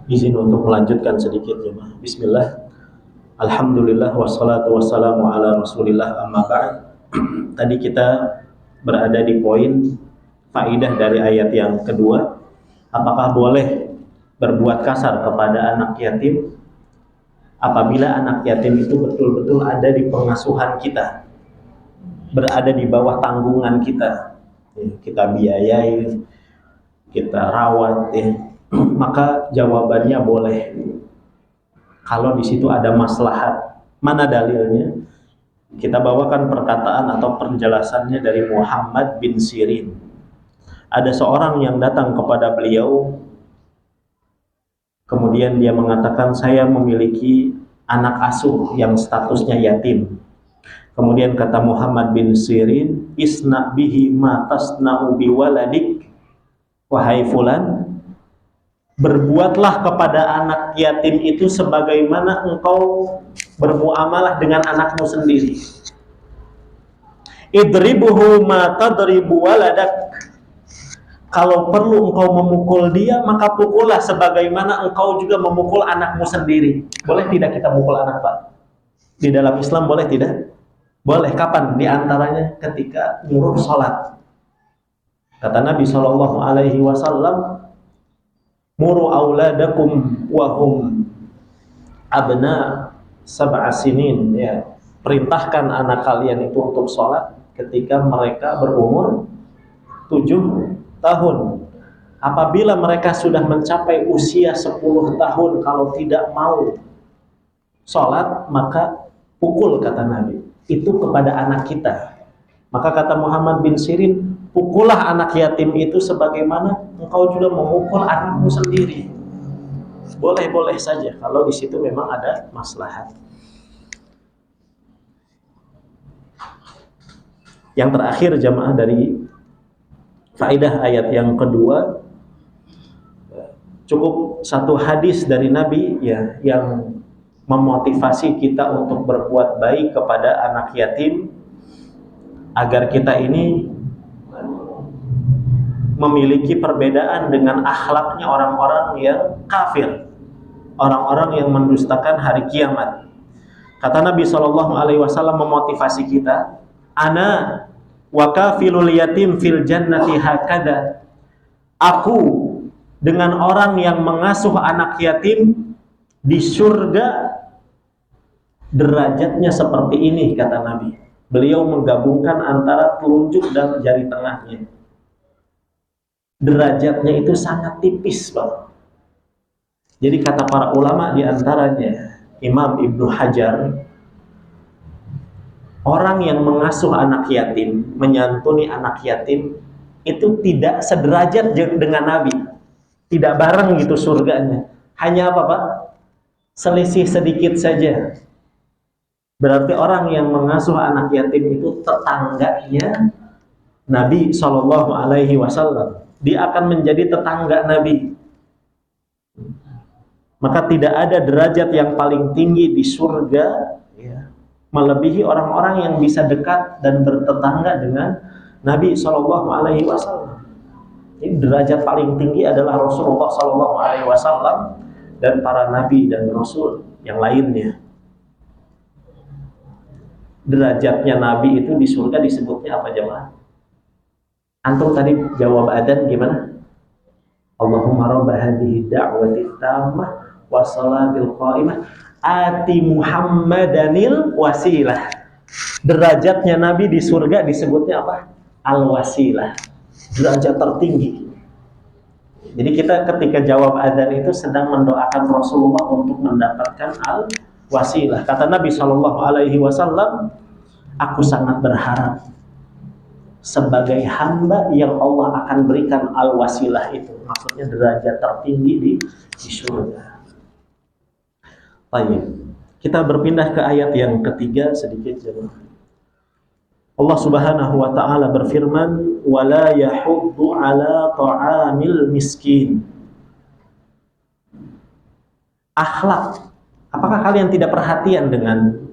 Izin untuk melanjutkan sedikit ya, Bismillah. Alhamdulillah wassalatu wassalamu ala Rasulillah amma ba'd. Tadi kita berada di poin faidah dari ayat yang kedua. Apakah boleh berbuat kasar kepada anak yatim apabila anak yatim itu betul-betul ada di pengasuhan kita, berada di bawah tanggungan kita, kita biayai, kita rawat, maka jawabannya boleh. Kalau di situ ada maslahat. Mana dalilnya? Kita bawakan perkataan atau penjelasannya dari Muhammad bin Sirin. Ada seorang yang datang kepada beliau, kemudian dia mengatakan, saya memiliki anak asuh yang statusnya yatim. Kemudian kata Muhammad bin Sirin, isna bihi ma tasna'u biwaladik, wahai fulan, berbuatlah kepada anak yatim itu sebagaimana engkau bermuamalah dengan anakmu sendiri. Idribuhu ma tadribu waladak. Kalau perlu engkau memukul dia, maka pukullah sebagaimana engkau juga memukul anakmu sendiri. Boleh tidak kita mukul anak, Pak? Di dalam Islam boleh tidak? Boleh. Kapan? Di antaranya ketika nyuruh sholat. Kata Nabi SAW, muru auladakum wahum abna sab'a sinin, ya. Perintahkan anak kalian itu untuk sholat ketika mereka berumur 7 tahun. Apabila mereka sudah mencapai usia 10 tahun, kalau tidak mau sholat, maka pukul, kata Nabi. Itu kepada anak kita. Maka kata Muhammad bin Sirin, pukullah anak yatim itu sebagaimana engkau juga memukul anakmu sendiri. Boleh-boleh saja kalau di situ memang ada maslahat. Yang terakhir jamaah dari faedah ayat yang kedua, cukup satu hadis dari Nabi ya yang memotivasi kita untuk berbuat baik kepada anak yatim, agar kita ini memiliki perbedaan dengan akhlaknya orang-orang yang kafir, orang-orang yang mendustakan hari kiamat. Kata Nabi SAW memotivasi kita, ana wa kafilul yatim fil jannati hakada. Aku dengan orang yang mengasuh anak yatim di surga derajatnya seperti ini, kata Nabi. Beliau menggabungkan antara telunjuk dan jari tengahnya. Derajatnya itu sangat tipis, Pak. Jadi kata para ulama, di antaranya Imam Ibnu Hajar, orang yang mengasuh anak yatim, menyantuni anak yatim, itu tidak sederajat dengan Nabi. Tidak bareng gitu surganya. Hanya apa, Pak? Selisih sedikit saja. Berarti orang yang mengasuh anak yatim itu tetangganya Nabi SAW. Dia akan menjadi tetangga Nabi. Maka tidak ada derajat yang paling tinggi di surga ya, melebihi orang-orang yang bisa dekat dan bertetangga dengan Nabi SAW. Ini derajat paling tinggi adalah Rasulullah SAW dan para Nabi dan Rasul yang lainnya. Derajatnya Nabi itu di surga disebutnya apa jemaah? Antum tadi jawab adzan gimana? Allahumma rabb hadhihi da'wati tammah wa salatil qa'imah ati Muhammadanil wasilah. Derajatnya Nabi di surga disebutnya apa? Al-wasilah. Derajat tertinggi. Jadi kita ketika jawab adzan itu sedang mendoakan Rasulullah untuk mendapatkan al-wasilah. Kata Nabi SAW, aku sangat berharap sebagai hamba yang Allah akan berikan al-wasilah itu. Maksudnya derajat tertinggi di surga. Baik, kita berpindah ke ayat yang ketiga sedikit jemaah. Allah Subhanahu wa taala berfirman, "Wala yahuddu 'ala ta'amil miskin." Akhlak. Apakah kalian tidak perhatian dengan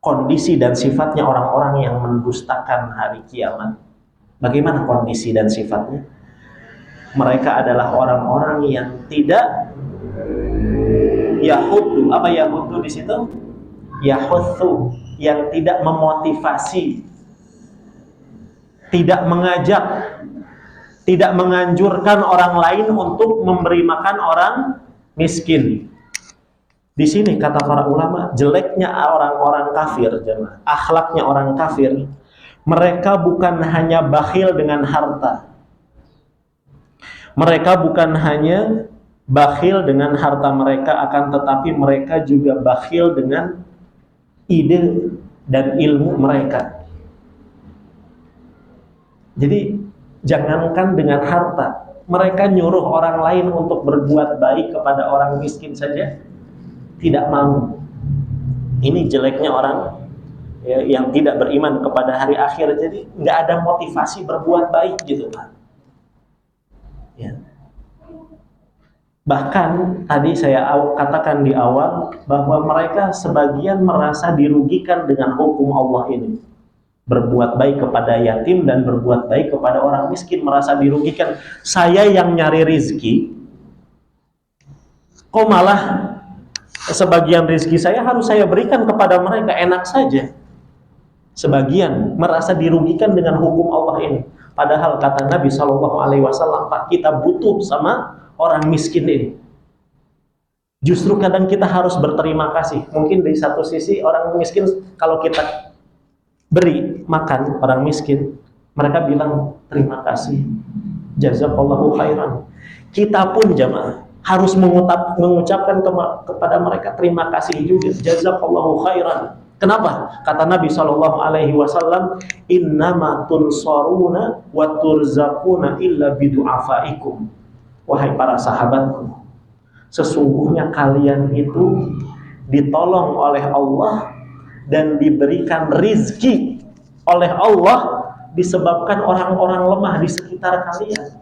kondisi dan sifatnya orang-orang yang mendustakan hari kiamat? Bagaimana kondisi dan sifatnya? Mereka adalah orang-orang yang tidak Yahuddu, apa yahuddu di situ? Yahuthu, yang tidak memotivasi, tidak mengajak, tidak menganjurkan orang lain untuk memberi makan orang miskin. Di sini kata para ulama, jeleknya orang-orang kafir, jemaah, akhlaknya orang kafir, mereka bukan hanya bakhil dengan harta. Mereka bukan hanya bakhil dengan harta mereka, akan tetapi mereka juga bakhil dengan ide dan ilmu mereka. Jadi jangankan dengan harta, mereka nyuruh orang lain untuk berbuat baik kepada orang miskin saja tidak mau. Ini jeleknya orang ya, yang tidak beriman kepada hari akhir. Jadi nggak ada motivasi berbuat baik gitu Pak. Ya. Bahkan tadi saya katakan di awal bahwa mereka sebagian merasa dirugikan dengan hukum Allah ini. Berbuat baik kepada yatim dan berbuat baik kepada orang miskin, merasa dirugikan. Saya yang nyari rizki, kok malah sebagian rezeki saya harus saya berikan kepada mereka, enak saja. Sebagian merasa dirugikan dengan hukum Allah ini. Padahal kata Nabi SAW, Pak, kita butuh sama orang miskin ini. Justru kadang kita harus berterima kasih. Mungkin di satu sisi orang miskin, kalau kita beri makan orang miskin, mereka bilang terima kasih, jazakallahu khairan. Kita pun jamaah harus mengucapkan kepada mereka terima kasih juga, jazakallahu khairan. Kenapa? Kata Nabi SAW, innama tunsaruna wa turzaquna illa bidu'afaikum. Wahai para sahabatku, sesungguhnya kalian itu ditolong oleh Allah dan diberikan rizki oleh Allah disebabkan orang-orang lemah di sekitar kalian.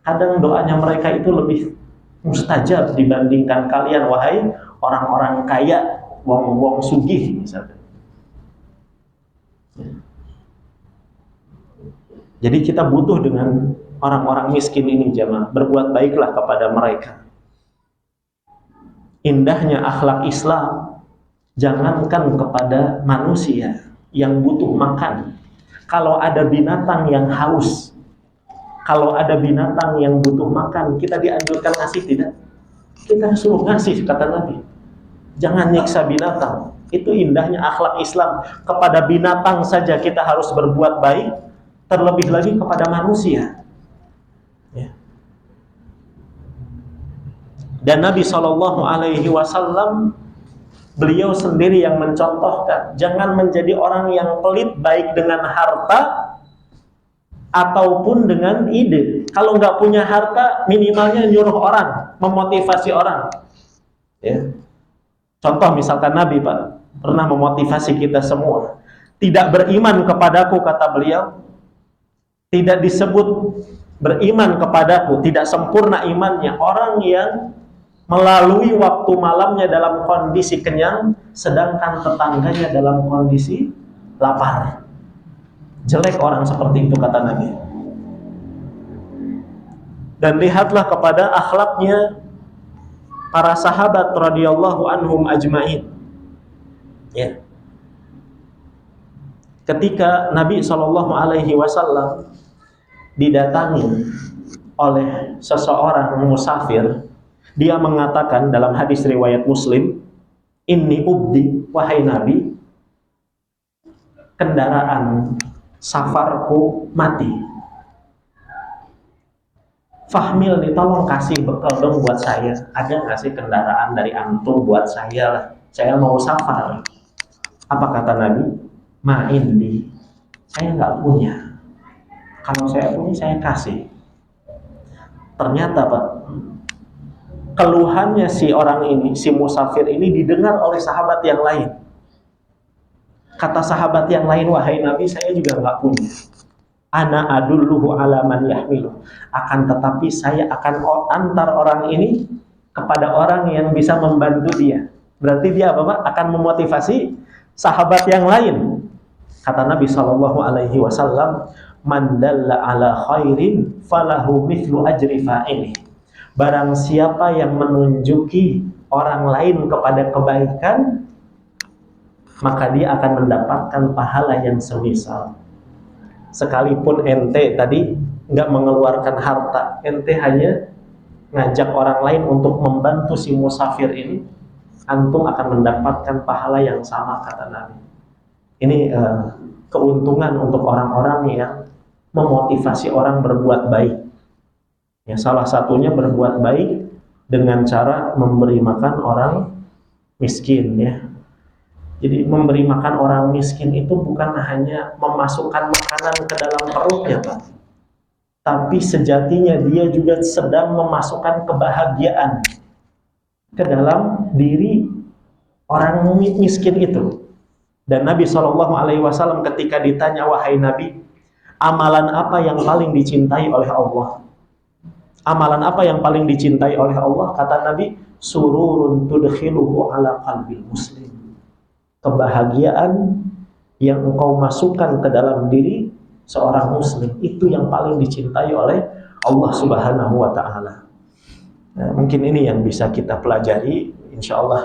Kadang doanya mereka itu lebih mustajab dibandingkan kalian, wahai orang-orang kaya, wong sugih misalnya. Jadi kita butuh dengan orang-orang miskin ini jemaah, berbuat baiklah kepada mereka. Indahnya akhlak Islam, jangankan kepada manusia yang butuh makan. Kalau ada binatang yang haus, kalau ada binatang yang butuh makan, kita dianjurkan ngasih tidak? Kita suruh ngasih, kata Nabi. Jangan nyiksa binatang. Itu indahnya akhlak Islam. Kepada binatang saja kita harus berbuat baik, terlebih lagi kepada manusia. Ya. Dan Nabi SAW, beliau sendiri yang mencontohkan, jangan menjadi orang yang pelit baik dengan harta ataupun dengan ide. Kalau nggak punya harta, minimalnya nyuruh orang, memotivasi orang. Ya. Contoh misalkan Nabi Pak pernah memotivasi kita semua. Tidak beriman kepadaku, kata beliau, tidak disebut beriman kepadaku, tidak sempurna imannya orang yang melalui waktu malamnya dalam kondisi kenyang, sedangkan tetangganya dalam kondisi lapar. Jelek orang seperti itu, kata Nabi. Dan lihatlah kepada akhlaknya para sahabat radhiyallahu anhum ajmain. Ya. Ketika Nabi SAW didatangi oleh seseorang musafir, dia mengatakan dalam hadis riwayat Muslim, inni ubdi, wahai Nabi, kendaraan safarku mati. Fahmil nih, tolong kasih bekal dong buat saya. Ada nggak sih kendaraan dari antum buat saya lah? Saya mau safar. Apa kata Nabi? Ma'indi, saya nggak punya. Kalau saya punya, saya kasih. Ternyata Pak, keluhannya si orang ini, si musafir ini didengar oleh sahabat yang lain. Kata sahabat yang lain, wahai Nabi, saya juga nggak punya. Ana adulluhu ala man yahmilu. Akan tetapi saya akan antar orang ini kepada orang yang bisa membantu dia. Berarti dia apa Pak? Akan memotivasi sahabat yang lain. Kata Nabi SAW, man dalla ala khairin falahu mithlu ajri fa'ilih. Barang siapa yang menunjuki orang lain kepada kebaikan, maka dia akan mendapatkan pahala yang semisal. Sekalipun ente tadi nggak mengeluarkan harta, ente hanya ngajak orang lain untuk membantu si musafir ini, antum akan mendapatkan pahala yang sama, kata Nabi. Ini keuntungan untuk orang-orang yang memotivasi orang berbuat baik. Ya, salah satunya berbuat baik dengan cara memberi makan orang miskin, ya. Jadi memberi makan orang miskin itu bukan hanya memasukkan makanan ke dalam perutnya, Pak. Tapi sejatinya dia juga sedang memasukkan kebahagiaan ke dalam diri orang miskin itu. Dan Nabi SAW ketika ditanya, wahai Nabi, amalan apa yang paling dicintai oleh Allah? Amalan apa yang paling dicintai oleh Allah? Kata Nabi, sururun tudkhiluhu ala qalbil muslim. Kebahagiaan yang engkau masukkan ke dalam diri seorang muslim, itu yang paling dicintai oleh Allah Subhanahu wa taala. Nah, mungkin ini yang bisa kita pelajari insyaallah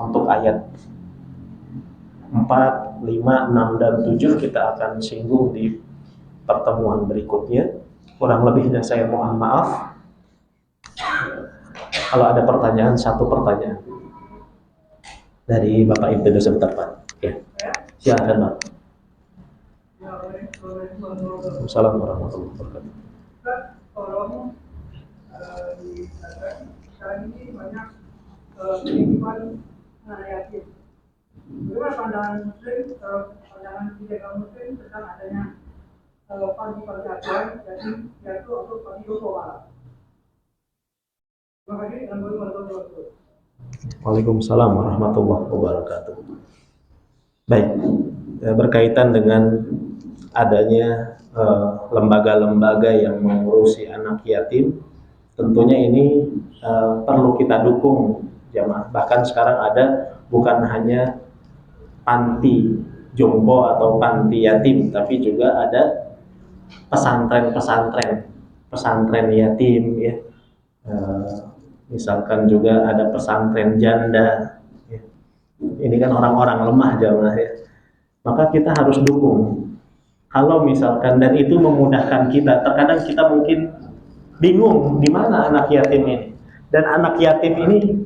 untuk ayat 4, 5, 6 dan 7 kita akan singgung di pertemuan berikutnya. Kurang lebihnya saya mohon maaf. Kalau ada pertanyaan, satu pertanyaan dari Bapak Ibnu sebentar, Pak. Ya. Silakan, Pak. Assalamualaikum warahmatullahi wabarakatuh. Tolong sekarang ini banyak kehidupan anak yatim. Bagaimana pandangan Muslim, pandangan tidak Muslim tentang adanya pagi-pagi ajaran yatim yaitu untuk pagi malam. Terima kasih. Waalaikumsalam warahmatullahi wabarakatuh. Baik, berkaitan dengan adanya lembaga-lembaga yang mengurusi anak yatim, tentunya ini perlu kita dukung, jamaah. Bahkan sekarang ada bukan hanya panti jompo atau panti yatim, tapi juga ada pesantren yatim, ya. Misalkan juga ada pesantren janda, ya. Ini kan orang-orang lemah, jamaah, ya. Maka kita harus dukung. Kalau misalkan, dan itu memudahkan kita. Terkadang kita mungkin bingung di mana anak yatim ini. Dan anak yatim ini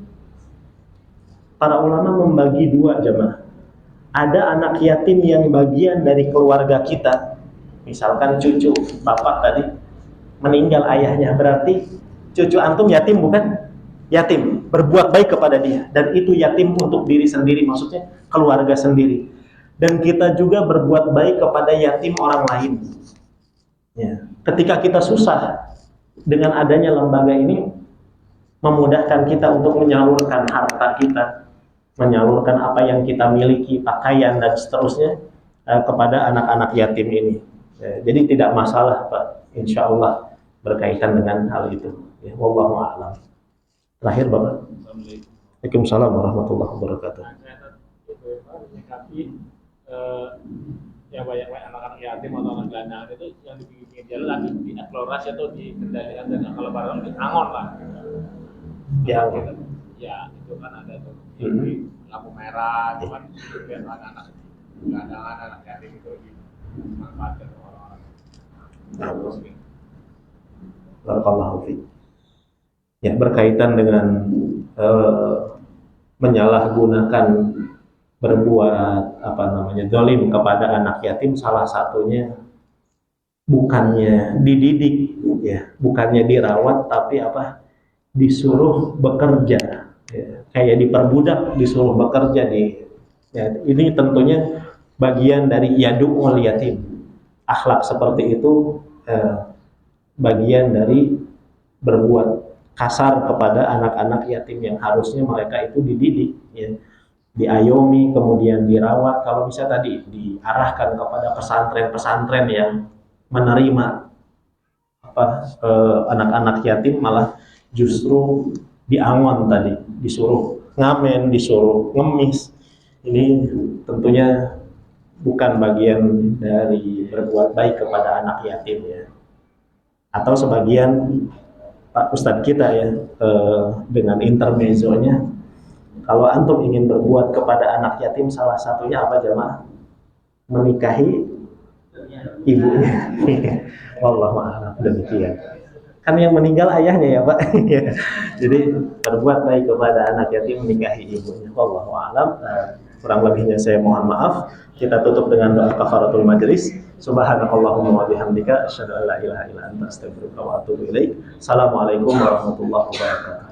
para ulama membagi dua, jemaah. Ada anak yatim yang bagian dari keluarga kita. Misalkan cucu bapak tadi meninggal ayahnya, berarti cucu antum yatim bukan? Yatim, berbuat baik kepada dia, dan itu yatim untuk diri sendiri, maksudnya keluarga sendiri. Dan kita juga berbuat baik kepada yatim orang lain. Ya. Ketika kita susah, dengan adanya lembaga ini memudahkan kita untuk menyalurkan harta kita, menyalurkan apa yang kita miliki, pakaian dan seterusnya kepada anak-anak yatim ini. Ya, jadi tidak masalah, Pak, insya Allah berkaitan dengan hal itu. Ya, wallahu a'lam. Terakhir, Bapak. Waalaikumsalam warahmatullahi wabarakatuh. Ya banyak anak-anak yatim atau anak gelandangan itu yang di pinggir jalan lagi dieksplorasi atau dikendalikan dengan kalau barang di angon lah. Ya, gitu. Ya itu kan ada tuh di lampu merah, cuman biar anak-anak gelandangan, anak yatim itu dimanfaatkan orang-orang. Barakallahu fiik. Ya, berkaitan dengan menyalahgunakan, berbuat zalim kepada anak yatim, salah satunya bukannya dididik, ya, bukannya dirawat, tapi disuruh bekerja, ya, kayak diperbudak, disuruh bekerja ya, ini tentunya bagian dari yadu'ul yatim. Akhlak seperti itu bagian dari berbuat kasar kepada anak-anak yatim yang harusnya mereka itu dididik, ya, diayomi, kemudian dirawat. Kalau bisa tadi diarahkan kepada pesantren-pesantren yang menerima anak-anak yatim, malah justru diangon tadi, disuruh ngamen, disuruh ngemis. Ini tentunya bukan bagian dari berbuat baik kepada anak yatim, ya. Atau sebagian Pak Ustadz kita ya, dengan intermezzonya, kalau antum ingin berbuat kepada anak yatim, salah satunya apa jamaah? Menikahi ibunya. Wallahu a'lam, demikian. Kan yang meninggal ayahnya ya Pak. Jadi berbuat baik kepada anak yatim, menikahi ibunya. Wallahu a'lam. Kurang lebihnya saya mohon maaf. Kita tutup dengan doa kafaratul majlis. Subhanakallahumma wa bihamdika asyhadu an la ilaha illa anta astaghfiruka wa atubu ilaik. Assalamualaikum warahmatullahi wabarakatuh.